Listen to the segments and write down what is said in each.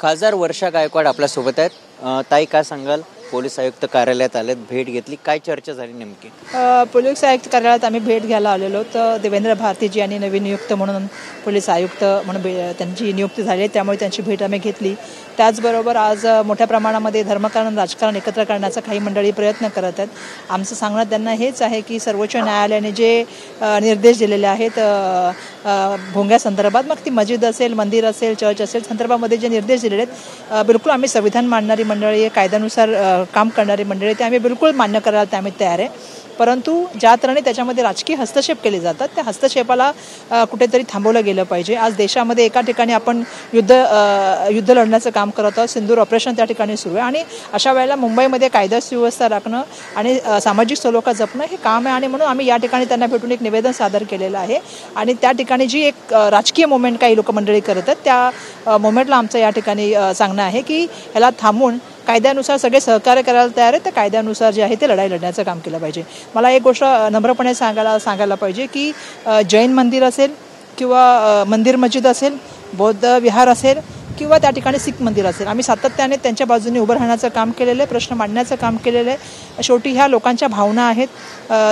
खासदार वर्षा गायकवाड आपल्यासोबत आहेत। ताई काय सांगाल, पोलीस आयुक्त कार्यालयात आलेत, भेट घेतली, काय चर्चा झाली नेमकी? पोलीस आयुक्त कार्यालयात आम्ही भेट घ्यायला आलेलो, तर देवेंद्र भारतीजी यांनी नवीन नियुक्त म्हणून पोलीस आयुक्त म्हणून त्यांची नियुक्ती झाली, त्यामुळे त्यांची भेट आम्ही घेतली। त्याचबरोबर आज मोठ्या प्रमाणामध्ये धर्मकारण राजकारण एकत्र करण्याचा काही मंडळी प्रयत्न करत आहेत। आमचं सांगणं त्यांना हेच आहे की सर्वोच्च न्यायालयाने जे निर्देश दिलेले आहेत भोंग्या संदर्भात, मग ती मस्जिद असेल, मंदिर असेल, चर्च असेल, संदर्भामध्ये जे निर्देश दिलेले आहेत, बिलकुल आम्ही संविधान मानणारी मंडळी, कायद्यानुसार काम करणारी मंडळी, ते आम्ही बिलकुल मान्य करायला ते आम्ही तयार आहे। परंतु ज्या तऱ्हेने त्याच्यामध्ये राजकीय हस्तक्षेप केले जातात, त्या हस्तक्षेपाला कुठेतरी थांबवलं गेलं पाहिजे। आज देशामध्ये एका ठिकाणी आपण युद्ध लढण्याचं काम करत आहोत, सिंदूर ऑपरेशन त्या ठिकाणी सुरू आहे, आणि अशा वेळेला मुंबईमध्ये कायदा सुव्यवस्था राखणं आणि सामाजिक सलोखा जपणं हे काम आहे। आणि म्हणून आम्ही या ठिकाणी त्यांना भेटून एक निवेदन सादर केलेलं आहे, आणि त्या ठिकाणी जी एक राजकीय मुवमेंट काही लोकमंडळी करत आहेत, त्या मुवमेंटला आमचं या ठिकाणी सांगणं आहे की ह्याला थांबून कायद्यानुसार सगळे सहकार्य करायला तयार आहेत, तर कायद्यानुसार जे आहे ते लढाई लढण्याचं काम केलं पाहिजे। मला एक गोष्ट नम्रपणे सांगायला पाहिजे की जैन मंदिर असेल किंवा मंदिर मस्जिद असेल, बौद्ध विहार असेल किंवा त्या ठिकाणी सिख मंदिर असेल, आम्ही सातत्याने त्यांच्या बाजूने उभं राहण्याचं काम केलेलं आहे, प्रश्न मांडण्याचं काम केलेलं आहे। शेवटी ह्या लोकांच्या भावना आहेत,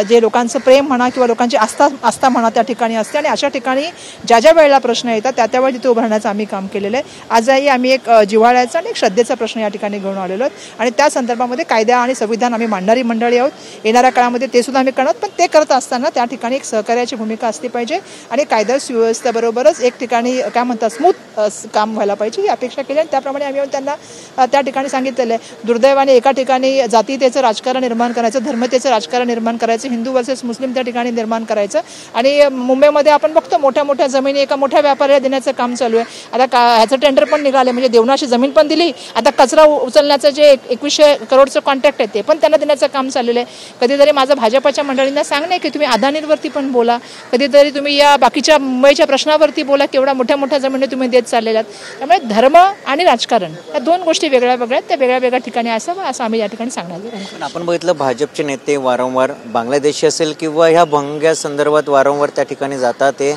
जे लोकांचं प्रेम म्हणा किंवा लोकांची आस्था म्हणा त्या ठिकाणी असते, आणि अशा ठिकाणी ज्या ज्या वेळेला प्रश्न येतात त्यावेळी तिथे उभं राहण्याचं आम्ही काम केलेलं आहे। आजही आम्ही एक जिव्हाळ्याचा आणि एक श्रद्धेचा प्रश्न या ठिकाणी घेऊन आलेलो आहोत, आणि त्या संदर्भामध्ये कायदा आणि संविधान आम्ही मांडणारी मंडळी आहोत। येणाऱ्या काळामध्ये ते सुद्धा आम्ही करणार, पण ते करत असताना त्या ठिकाणी एक सहकार्याची भूमिका असली पाहिजे, आणि कायदा सुव्यवस्थेबरोबरच एक ठिकाणी काय म्हणतात स्मूथ काम व्हायला पाहिजे ही अपेक्षा केली, आणि त्याप्रमाणे आम्ही त्यांना त्या ठिकाणी सांगितलेलं आहे। दुर्दैवाने एका ठिकाणी जातीयतेचं राजकारण निर्माण करायचं, धर्मतेचं राजकारण निर्माण करायचं, हिंदू वर्सेस मुस्लिम त्या ठिकाणी निर्माण करायचं, आणि मुंबईमध्ये आपण बघतो मोठ्या मोठ्या जमिनी एका मोठ्या व्यापाऱ्याला देण्याचं काम चालू आहे। आता ह्याचं टेंडर पण निघाले, म्हणजे देवनाशी जमीन पण दिली, आता कचरा उचलण्याचं जे 2100 करोडचं कॉन्ट्रॅक्ट आहे ते पण त्यांना देण्याचं काम चाललेलं आहे। कधीतरी माझं भाजपच्या मंडळींना सांगणे की तुम्ही अदानीवरती पण बोला, कधीतरी तुम्ही या बाकीच्या मुंबईच्या प्रश्नावरती बोला, केवढ्या मोठ्या मोठ्या जमिनी तुम्ही देत चाललेल्या आहेत। त्यामुळे धर्म आणि राजकारण या दोन गोष्टी वेगळ्या वेगळ्या आहेत, त्या वेगळ्या वेगळ्या ठिकाणी असावं असं आम्ही या ठिकाणी सांगणार आहोत। आपण बघितलं भाजपचे नेते वारंवार बांगलादेशी असेल किंवा ह्या भोंग्या संदर्भात वारंवार त्या ठिकाणी जातात, ते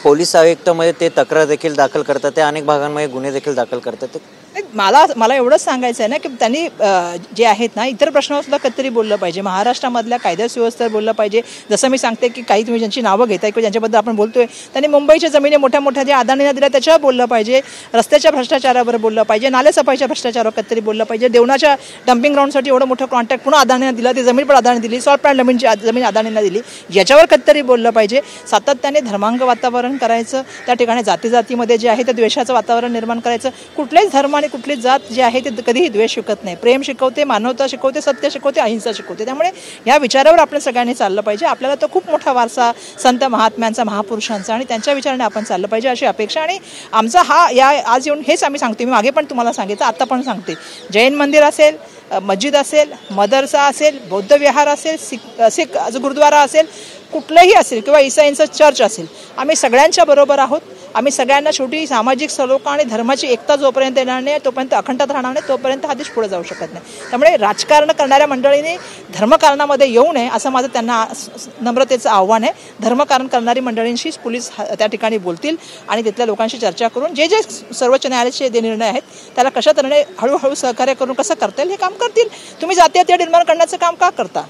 पोलीस आयुक्तामध्ये ते तक्रार देखील दाखल करतात, ते अनेक भागांमध्ये गुन्हे देखील दाखल करतात। मला एवढंच सांगायचं आहे ना की त्यांनी जे आहेत ना इतर प्रश्नावर सुद्धा कधीतरी बोललं पाहिजे, महाराष्ट्रामधल्या कायदा सुव्यवस्थेवर बोललं पाहिजे। जसं मी सांगते की काही तुम्ही ज्यांची नावं घेताय किंवा ज्यांच्याबद्दल आपण बोलतोय त्यांनी मुंबईच्या जमिनी मोठ्या मोठ्या ज्या अदानीला दिल्या त्याच्यावर बोललं पाहिजे, रस्त्याच्या भ्रष्टाचारावर बोललं पाहिजे, नालेसफाईच्या भ्रष्टाचारावर कधीतरी बोललं पाहिजे, देवनाच्या डम्पिंग ग्राउंडसाठी एवढं मोठं कॉन्ट्रॅक्ट पुन्हा अदानीला दिलं, ती जमीन पण अदानी दिली, सॉल्ट प्लॅन जमीन अदानीला दिली, याच्यावर कधीतरी बोललं पाहिजे। सातत्याने धर्मांग वातावरण करायचं, त्या ठिकाणी जातीमध्ये जे आहे ते द्वेषाचं वातावरण निर्माण करायचं। कुठलेच धर्म आणि कुठलीच जात जे आहे ते कधीही द्वेष शिकत नाही, प्रेम शिकवते, मानवता शिकवते, सत्य शिकवते, अहिंसा शिकवते। त्यामुळे या विचारावर आपण सगळ्यांनी चाललं पाहिजे। आपल्याला तो खूप मोठा वारसा संत महात्म्यांचा, महापुरुषांचा, आणि त्यांच्या विचाराने आपण चाललं पाहिजे अशी अपेक्षा। आणि आमचा आज येऊन हेच आम्ही सांगतो, मी मागे पण तुम्हाला सांगितलं, आता पण सांगते, जैन मंदिर असेल, मस्जिद असेल, मदरसा असेल, बौद्ध विहार असेल, सिख गुरुद्वारा असेल, कुठलंही असेल किंवा ईसाईंचं चर्च असेल, आम्ही सगळ्यांच्या बरोबर आहोत। आम्ही सगळ्यांना शेवटी सामाजिक सलोखा आणि धर्माची एकता जोपर्यंत येणार नाही, तोपर्यंत अखंडता राहणार नाही, तोपर्यंत हा देश पुढे जाऊ शकत नाही। त्यामुळे राजकारण करणाऱ्या मंडळींनी धर्मकारणामध्ये येऊ नये असं माझं त्यांना नम्रतेचं आव्हान आहे। धर्मकारण करणारी मंडळींशी पोलीस त्या ठिकाणी बोलतील, आणि तिथल्या लोकांशी चर्चा करून जे सर्वोच्च न्यायालयाचे जे निर्णय आहेत त्याला कशा तऱ्हेने हळूहळू सहकार्य करून कसं करता येईल हे काम करतील। तुम्ही जातीयता निर्माण करण्याचं काम का करता?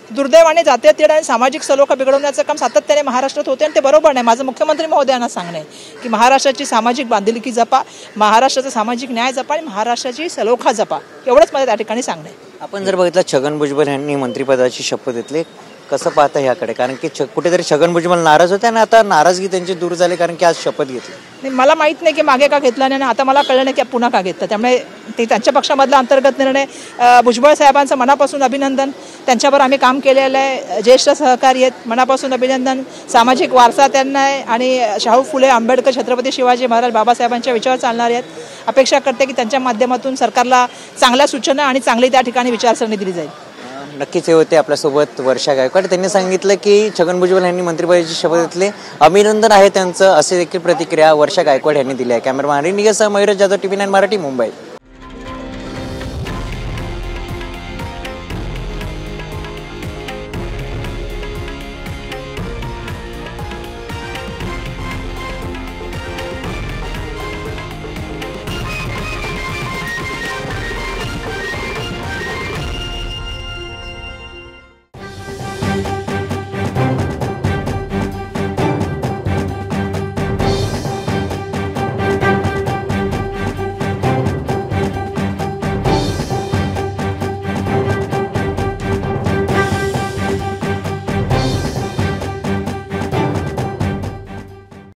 दुर्दैवाने जातीयता आणि सामाजिक सलोखा बिघडवण्याचं काम सातत्याने महाराष्ट्रात होते, आणि ते बरोबर नाही। माझं मुख्यमंत्री महोदयांना सांगणं आहे की महाराष्ट्राची सामाजिक बांधिलकी जपा, महाराष्ट्राचा सामाजिक न्याय जपा, आणि महाराष्ट्राची सलोखा जपा, एवढंच मला त्या ठिकाणी सांगणं आहे। आपण जर बघितलं छगन भुजबळ यांनी मंत्रिपदाची शपथ घेतली, कसं पाहता ह्याकडे? कारण की कुठेतरी छगन भुजबळ नाराज होते, आणि आता नाराजगी त्यांची दूर झाली कारण की आज शपथ घेतली। नाही, मला माहीत नाही की मागे का घेतला नाही, आणि आता मला कळलं नाही की पुन्हा का घेतलं। त्यामुळे ते त्यांच्या पक्षामधला अंतर्गत निर्णय। भुजबळ साहेबांचं मनापासून अभिनंदन, त्यांच्यावर आम्ही काम केलेलं आहे, ज्येष्ठ सहकारी आहेत, मनापासून अभिनंदन। सामाजिक वारसा त्यांना आहे, आणि शाहू फुले आंबेडकर, छत्रपती शिवाजी महाराज, बाबासाहेबांच्या विचार चालणारे आहेत। अपेक्षा करते की त्यांच्या माध्यमातून सरकारला चांगल्या सूचना आणि चांगली त्या ठिकाणी विचारसरणी दिली जाईल। नक्कीच हे होते आपल्यासोबत वर्षा गायकवाड। त्यांनी सांगितलं की छगन भुजबळ यांनी मंत्रिपदाची शपथ घेतली, अभिनंदन आहे त्यांचं, असे देखील प्रतिक्रिया वर्षा गायकवाड यांनी दिली आहे। कॅमेरामॅन हरी निगेसह मयूर जाधव, TV9 मराठी, मुंबई।